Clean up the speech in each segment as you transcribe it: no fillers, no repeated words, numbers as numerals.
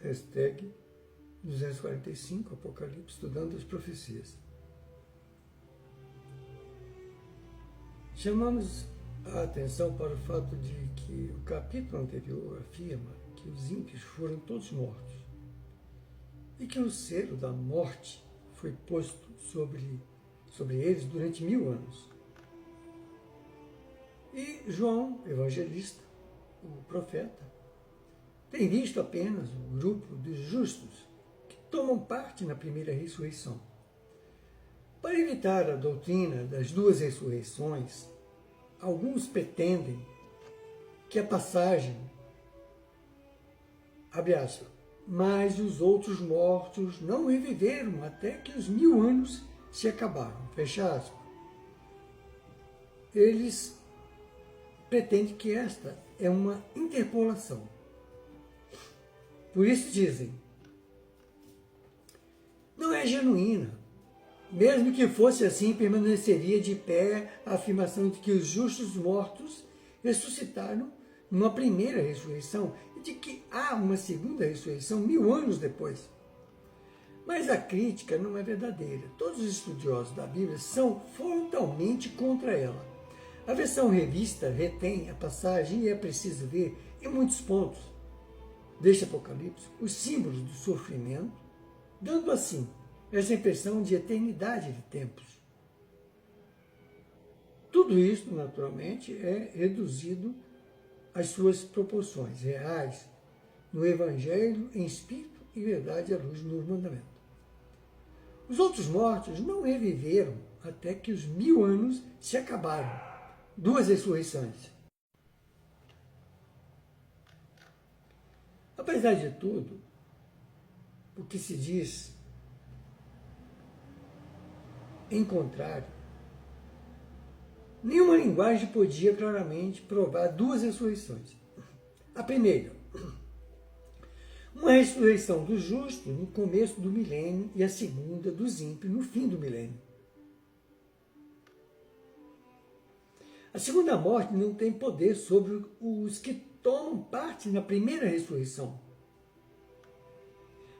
Hashtag 245, Apocalipse, estudando as profecias. Chamamos a atenção para o fato de que o capítulo anterior afirma que os ímpios foram todos mortos e que o selo da morte foi posto sobre eles durante 1000 anos. E João, evangelista, o profeta, tem visto apenas o grupo dos justos que tomam parte na primeira ressurreição. Para evitar a doutrina das duas ressurreições, alguns pretendem que a passagem, abre aspas, mas os outros mortos não reviveram até que os 1000 anos se acabaram, fecha aspas. Eles pretendem que esta é uma interpolação. Por isso dizem, não é genuína. Mesmo que fosse assim, permaneceria de pé a afirmação de que os justos mortos ressuscitaram numa primeira ressurreição e de que há uma segunda ressurreição 1000 anos depois. Mas a crítica não é verdadeira. Todos os estudiosos da Bíblia são frontalmente contra ela. A versão revista retém a passagem e é preciso ver, em muitos pontos deste Apocalipse, os símbolos do sofrimento, dando assim essa impressão de eternidade de tempos. Tudo isso, naturalmente, é reduzido às suas proporções reais no Evangelho em espírito e verdade à luz do novo mandamento. Os outros mortos não reviveram até que os 1000 anos se acabaram. 2 ressurreições. Apesar de tudo, o que se diz em contrário, nenhuma linguagem podia claramente provar 2 ressurreições. A primeira, uma ressurreição dos justos no começo do milênio e a segunda dos ímpios no fim do milênio. A segunda morte não tem poder sobre os que tomam parte na primeira ressurreição.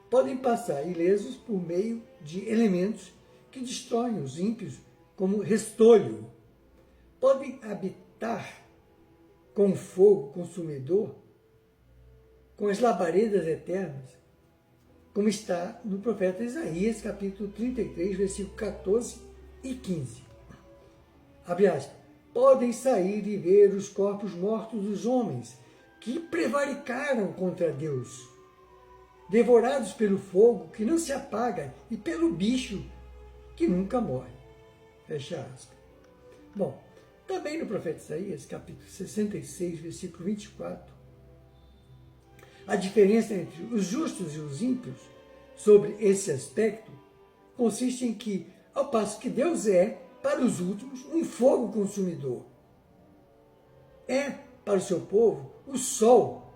Podem passar ilesos por meio de elementos que destroem os ímpios como restolho. Podem habitar com fogo consumidor, com as labaredas eternas, como está no profeta Isaías, capítulo 33, versículo 14 e 15. Abre aspas. Podem sair e ver os corpos mortos dos homens que prevaricaram contra Deus, devorados pelo fogo que não se apaga e pelo bicho que nunca morre. Fecha aspas. Bom, também no profeta Isaías, capítulo 66, versículo 24, a diferença entre os justos e os ímpios sobre esse aspecto consiste em que, ao passo que Deus é, para os últimos, um fogo consumidor, é, para o seu povo, o sol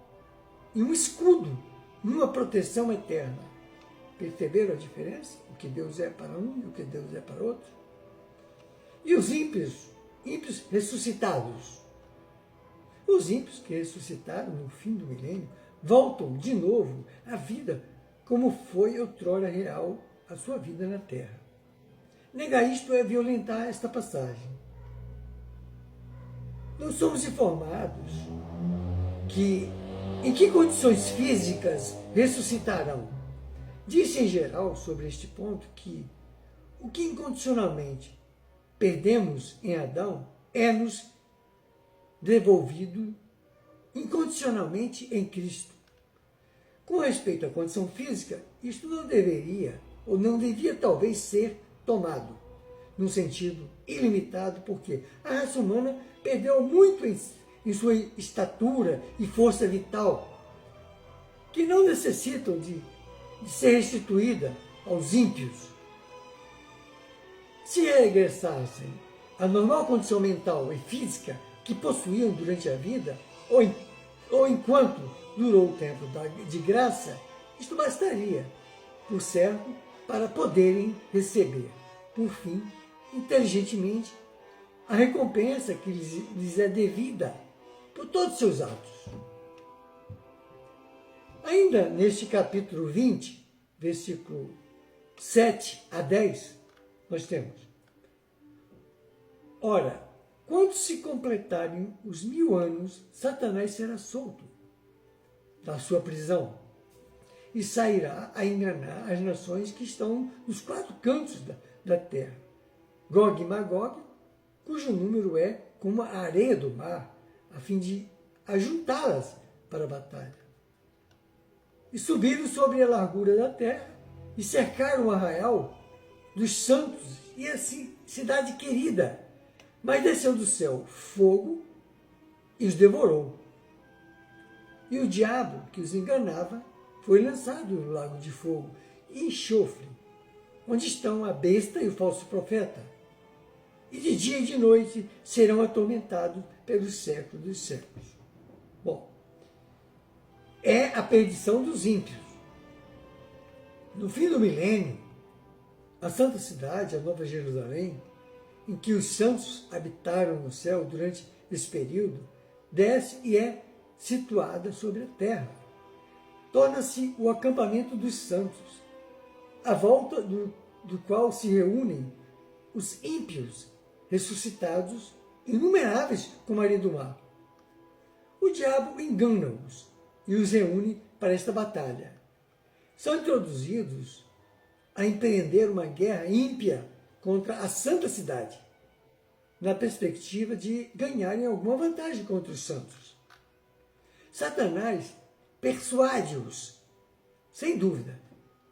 e um escudo, uma proteção eterna. Perceberam a diferença? O que Deus é para um e o que Deus é para outro? E os ímpios ressuscitados. Os ímpios que ressuscitaram no fim do milênio voltam de novo à vida como foi outrora real a sua vida na terra. Negar isto é violentar esta passagem. Não somos informados em que condições físicas ressuscitarão. Disse em geral sobre este ponto que o que incondicionalmente perdemos em Adão é-nos devolvido incondicionalmente em Cristo. Com respeito à condição física, isto não deveria, ou não devia talvez ser tomado, num sentido ilimitado, porque a raça humana perdeu muito em sua estatura e força vital, que não necessitam de ser restituída aos ímpios. Se regressassem à normal condição mental e física que possuíam durante a vida, ou enquanto durou o tempo de graça, isto bastaria, por certo, para poderem receber, por fim, inteligentemente, a recompensa que lhes é devida por todos os seus atos. Ainda neste capítulo 20, versículo 7 a 10, nós temos: ora, quando se completarem os 1000 anos, Satanás será solto da sua prisão e sairá a enganar as nações que estão nos 4 cantos da terra, Gog e Magog, cujo número é como a areia do mar, a fim de ajuntá-las para a batalha. E subiram sobre a largura da terra e cercaram o arraial dos santos e a cidade querida. Mas desceu do céu fogo e os devorou. E o diabo que os enganava foi lançado no lago de fogo e enxofre, onde estão a besta e o falso profeta. E de dia e de noite serão atormentados pelos séculos dos séculos. Bom, é a perdição dos ímpios. No fim do milênio, a santa cidade, a Nova Jerusalém, em que os santos habitaram no céu durante esse período, desce e é situada sobre a terra. Torna-se o acampamento dos santos, à volta do qual se reúnem os ímpios ressuscitados, inumeráveis como a areia do mar. O diabo engana-os e os reúne para esta batalha. São introduzidos a empreender uma guerra ímpia contra a santa cidade, na perspectiva de ganharem alguma vantagem contra os santos. Satanás persuade-os, sem dúvida,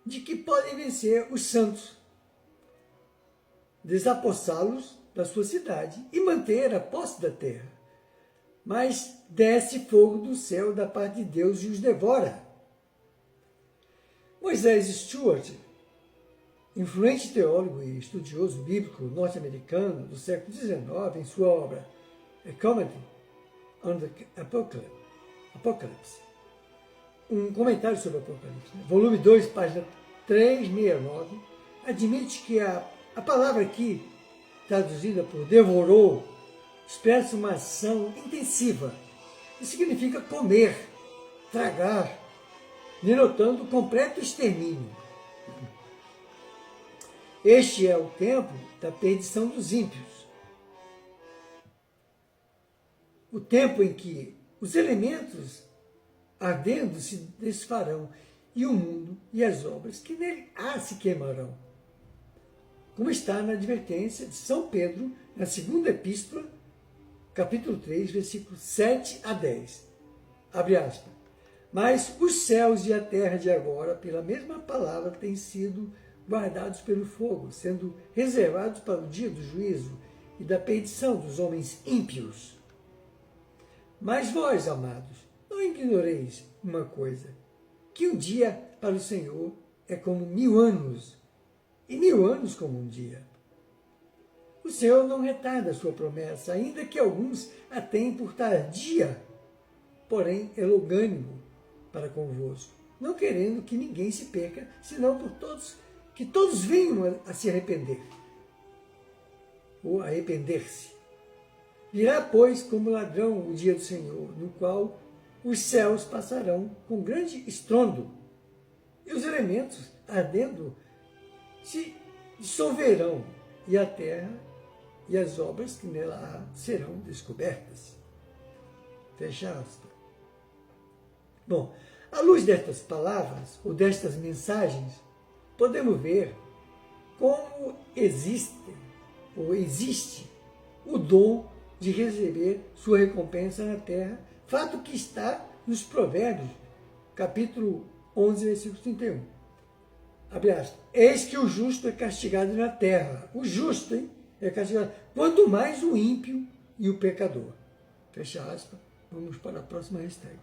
de que podem vencer os santos, desapossá-los da sua cidade e manter a posse da terra. Mas desce fogo do céu da parte de Deus e os devora. Moisés Stuart, influente teólogo e estudioso bíblico norte-americano do século XIX, em sua obra A Commentary on the Apocalypse, um comentário sobre o Apocalipse, volume 2, página 369, admite que a palavra aqui, traduzida por devorou, expressa uma ação intensiva e significa comer, tragar, denotando completo extermínio. Este é o tempo da perdição dos ímpios. O tempo em que os elementos ardendo se desfarão e o mundo e as obras que nele há se queimarão. Como está na advertência de São Pedro, na segunda epístola, capítulo 3, versículos 7 a 10. Abre aspas. Mas os céus e a terra de agora, pela mesma palavra, têm sido guardados pelo fogo, sendo reservados para o dia do juízo e da perdição dos homens ímpios. Mas vós, amados, não ignoreis uma coisa, que um dia para o Senhor é como 1000 anos, e 1000 anos como um dia. O Senhor não retarda a sua promessa, ainda que alguns a tenham por tardia, porém é longânimo para convosco, não querendo que ninguém se perca, senão por todos, que todos venham a se arrepender, ou arrepender-se. Virá, pois, como ladrão o dia do Senhor, no qual os céus passarão com grande estrondo, e os elementos ardendo se dissolverão, e a terra e as obras que nela há serão descobertas. Fecha aspas. Bom, à luz destas palavras, ou destas mensagens, podemos ver como existe o dom de receber sua recompensa na terra, fato que está nos Provérbios, capítulo 11, versículo 31. Abre aspas. Eis que o justo é castigado na terra. O justo, hein, é castigado. Quanto mais o ímpio e o pecador. Fecha aspas. Vamos para a próxima hashtag.